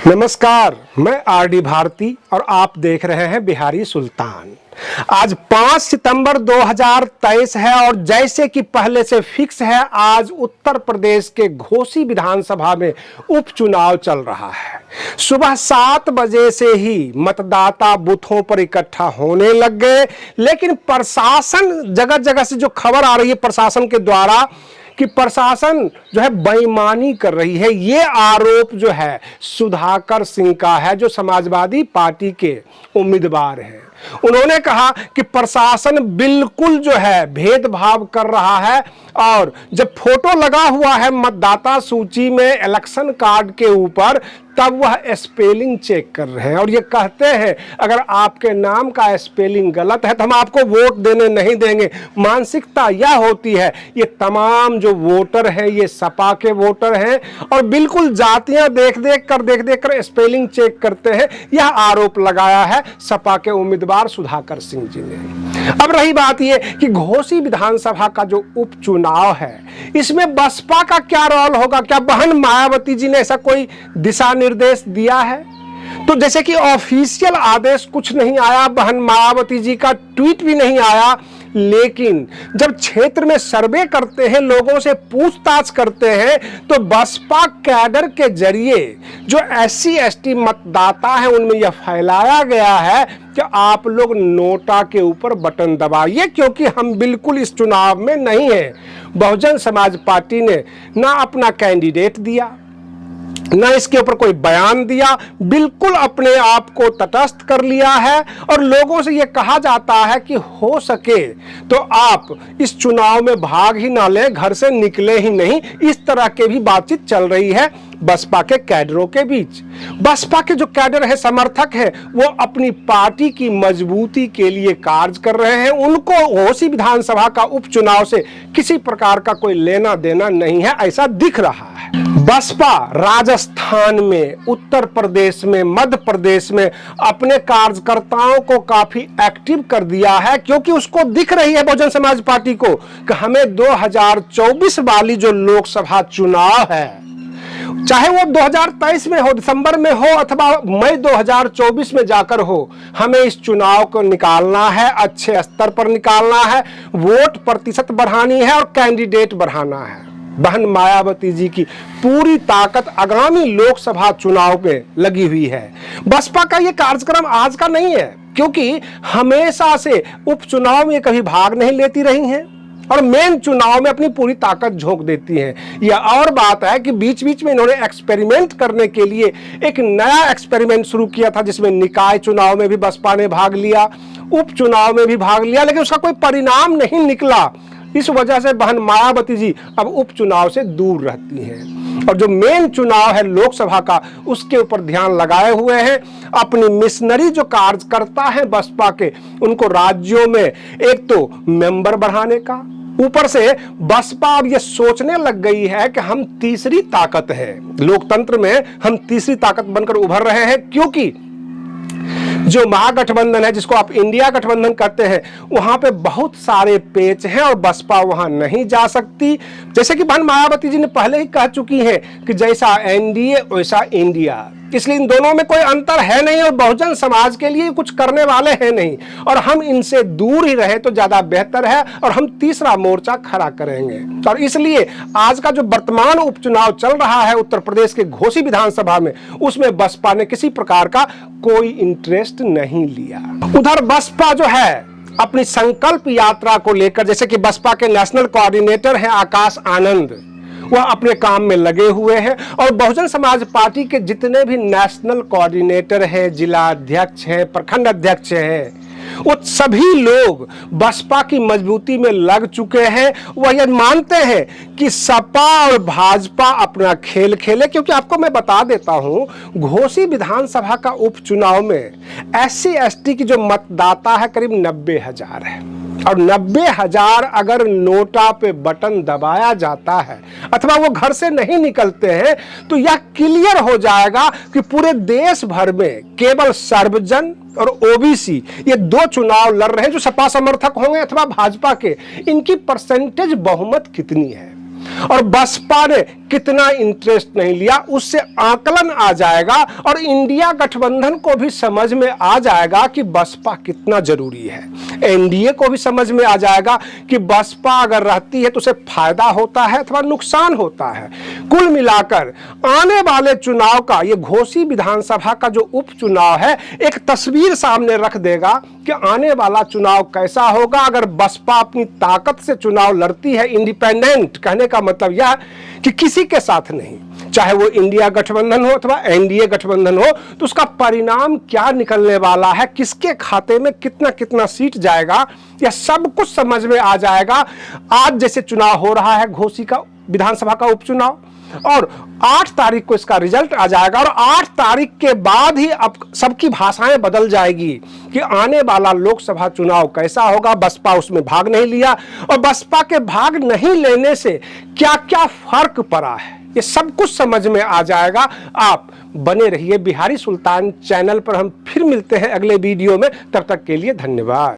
नमस्कार, मैं आरडी भारती और आप देख रहे हैं बिहारी सुल्तान। आज 5 सितंबर 2023 है और जैसे कि पहले से फिक्स है, आज उत्तर प्रदेश के घोसी विधानसभा में उपचुनाव चल रहा है। सुबह 7 बजे से ही मतदाता बूथों पर इकट्ठा होने लग गए, लेकिन प्रशासन जगह जगह से जो खबर आ रही है प्रशासन के द्वारा कि प्रशासन जो है बेईमानी कर रही है, ये आरोप जो है सुधाकर सिंह का है, जो समाजवादी पार्टी के उम्मीदवार हैं। उन्होंने कहा कि प्रशासन बिल्कुल जो है भेदभाव कर रहा है और जब फोटो लगा हुआ है मतदाता सूची में इलेक्शन कार्ड के ऊपर, तब वह स्पेलिंग चेक कर रहे हैं और ये कहते हैं अगर आपके नाम का स्पेलिंग गलत है तो हम आपको वोट देने नहीं देंगे। मानसिकता यह होती है, ये तमाम जो वोटर हैं ये सपा के वोटर हैं और बिल्कुल जातियां देख देख कर स्पेलिंग चेक करते हैं। यह आरोप लगाया है सपा के उम्मीदवार सुधाकर सिंह जी ने। अब रही बात ये कि घोसी विधानसभा का जो उपचुनाव है, इसमें बसपा का क्या रोल होगा? क्या बहन मायावती जी ने ऐसा कोई दिशा निर्देश दिया है? तो जैसे कि ऑफिशियल आदेश कुछ नहीं आया, बहन मायावती जी का ट्वीट भी नहीं आया, लेकिन जब क्षेत्र में सर्वे करते हैं, लोगों से पूछताछ करते हैं, तो बसपा कैडर के जरिए जो SC ST मतदाता हैं उनमें यह फैलाया गया है कि आप लोग नोटा के ऊपर बटन दबाइए, क्योंकि हम बिल्कुल इस चुनाव में नहीं हैं। बहुजन समाज पार्टी ने ना अपना कैंडिडेट दिया, ना इसके ऊपर कोई बयान दिया, बिल्कुल अपने आप को तटस्थ कर लिया है और लोगों से यह कहा जाता है कि हो सके तो आप इस चुनाव में भाग ही ना लें, घर से निकले ही नहीं। इस तरह के भी बातचीत चल रही है बसपा के कैडरों के बीच। बसपा के जो कैडर है, समर्थक है, वो अपनी पार्टी की मजबूती के लिए कार्य कर रहे हैं। उनको घोसी विधानसभा का उपचुनाव से किसी प्रकार का कोई लेना देना नहीं है, ऐसा दिख रहा है। बसपा राजस्थान में, उत्तर प्रदेश में, मध्य प्रदेश में अपने कार्यकर्ताओं को काफी एक्टिव कर दिया है, क्योंकि उसको दिख रही है बहुजन समाज पार्टी को कि हमें 2024 वाली जो लोकसभा चुनाव है, चाहे वो 2023 में हो, दिसंबर में हो अथवा मई 2024 में जाकर हो, हमें इस चुनाव को निकालना है, अच्छे स्तर पर निकालना है, वोट प्रतिशत बढ़ानी है और कैंडिडेट बढ़ाना है। बहन मायावती जी की पूरी ताकत आगामी लोकसभा चुनाव में लगी हुई है। बसपा का ये कार्यक्रम आज का नहीं है, क्योंकि हमेशा से उपचुनाव में कभी भाग नहीं लेती रही हैं और मेन चुनाव में अपनी पूरी ताकत झोंक देती हैं। यह और बात है कि बीच बीच में इन्होंने एक्सपेरिमेंट करने के लिए एक नया एक्सपेरिमेंट शुरू किया था, जिसमें निकाय चुनाव में भी बसपा ने भाग लिया, उपचुनाव में भी भाग लिया, लेकिन उसका कोई परिणाम नहीं निकला। इस वजह से बहन मायावती जी अब उपचुनाव से दूर रहती हैं और जो मेन चुनाव है लोकसभा का, उसके ऊपर ध्यान लगाए हुए हैं। अपनी मिशनरी जो कार्यकर्ता हैं बसपा के, उनको राज्यों में एक तो मेंबर बढ़ाने का, ऊपर से बसपा अब ये सोचने लग गई है कि हम तीसरी ताकत है लोकतंत्र में, हम तीसरी ताकत बनकर उभर रहे हैं, क्योंकि जो महागठबंधन है, जिसको आप इंडिया गठबंधन कहते हैं, वहां पे बहुत सारे पेच हैं और बसपा वहां नहीं जा सकती। जैसे कि बहन मायावती जी ने पहले ही कह चुकी हैं कि जैसा NDA वैसा इंडिया, इसलिए इन दोनों में कोई अंतर है नहीं और बहुजन समाज के लिए कुछ करने वाले हैं नहीं और हम इनसे दूर ही रहे तो ज्यादा बेहतर है और हम तीसरा मोर्चा खड़ा करेंगे। और इसलिए आज का जो वर्तमान उपचुनाव चल रहा है उत्तर प्रदेश के घोसी विधानसभा में, उसमें बसपा ने किसी प्रकार का कोई इंटरेस्ट नहीं लिया। उधर बसपा जो है अपनी संकल्प यात्रा को लेकर, जैसे कि बसपा के नेशनल कोऑर्डिनेटर हैं आकाश आनंद, वह अपने काम में लगे हुए हैं और बहुजन समाज पार्टी के जितने भी नेशनल कोऑर्डिनेटर हैं, जिला अध्यक्ष हैं, प्रखंड अध्यक्ष हैं, वो सभी लोग बसपा की मजबूती में लग चुके हैं। वह ये मानते हैं कि सपा और भाजपा अपना खेल खेले, क्योंकि आपको मैं बता देता हूं, घोसी विधानसभा का उपचुनाव में SC ST की जो मतदाता है करीब 90,000 है और 90,000 अगर नोटा पे बटन दबाया जाता है अथवा वो घर से नहीं निकलते हैं, तो यह क्लियर हो जाएगा कि पूरे देश भर में केवल सर्वजन और OBC ये दो चुनाव लड़ रहे हैं, जो सपा समर्थक होंगे अथवा भाजपा के, इनकी परसेंटेज बहुमत कितनी है। और बसपा ने कितना इंटरेस्ट नहीं लिया, उससे आकलन आ जाएगा और इंडिया गठबंधन को भी समझ में आ जाएगा कि बसपा कितना जरूरी है। एनडीए को भी समझ में आ जाएगा कि बसपा अगर रहती है तो उसे फायदा होता है अथवा नुकसान होता है। कुल मिलाकर आने वाले चुनाव का, ये घोसी विधानसभा का जो उपचुनाव है, एक तस्वीर सामने रख देगा कि आने वाला चुनाव कैसा होगा अगर बसपा अपनी ताकत से चुनाव लड़ती है। इंडिपेंडेंट कहने का मतलब यह कि किसी के साथ नहीं, चाहे वो इंडिया गठबंधन हो अथवा एनडीए गठबंधन हो, तो उसका परिणाम क्या निकलने वाला है, किसके खाते में कितना कितना सीट जाएगा, यह सब कुछ समझ में आ जाएगा। आज जैसे चुनाव हो रहा है घोसी का विधानसभा का उपचुनाव, और 8 तारीख को इसका रिजल्ट आ जाएगा और 8 तारीख के बाद ही अब सबकी भाषाएं बदल जाएगी कि आने वाला लोकसभा चुनाव कैसा होगा। बसपा उसमें भाग नहीं लिया और बसपा के भाग नहीं लेने से क्या क्या फर्क पड़ा है, ये सब कुछ समझ में आ जाएगा। आप बने रहिए बिहारी सुल्तान चैनल पर। हम फिर मिलते हैं अगले वीडियो में, तब तक के लिए धन्यवाद।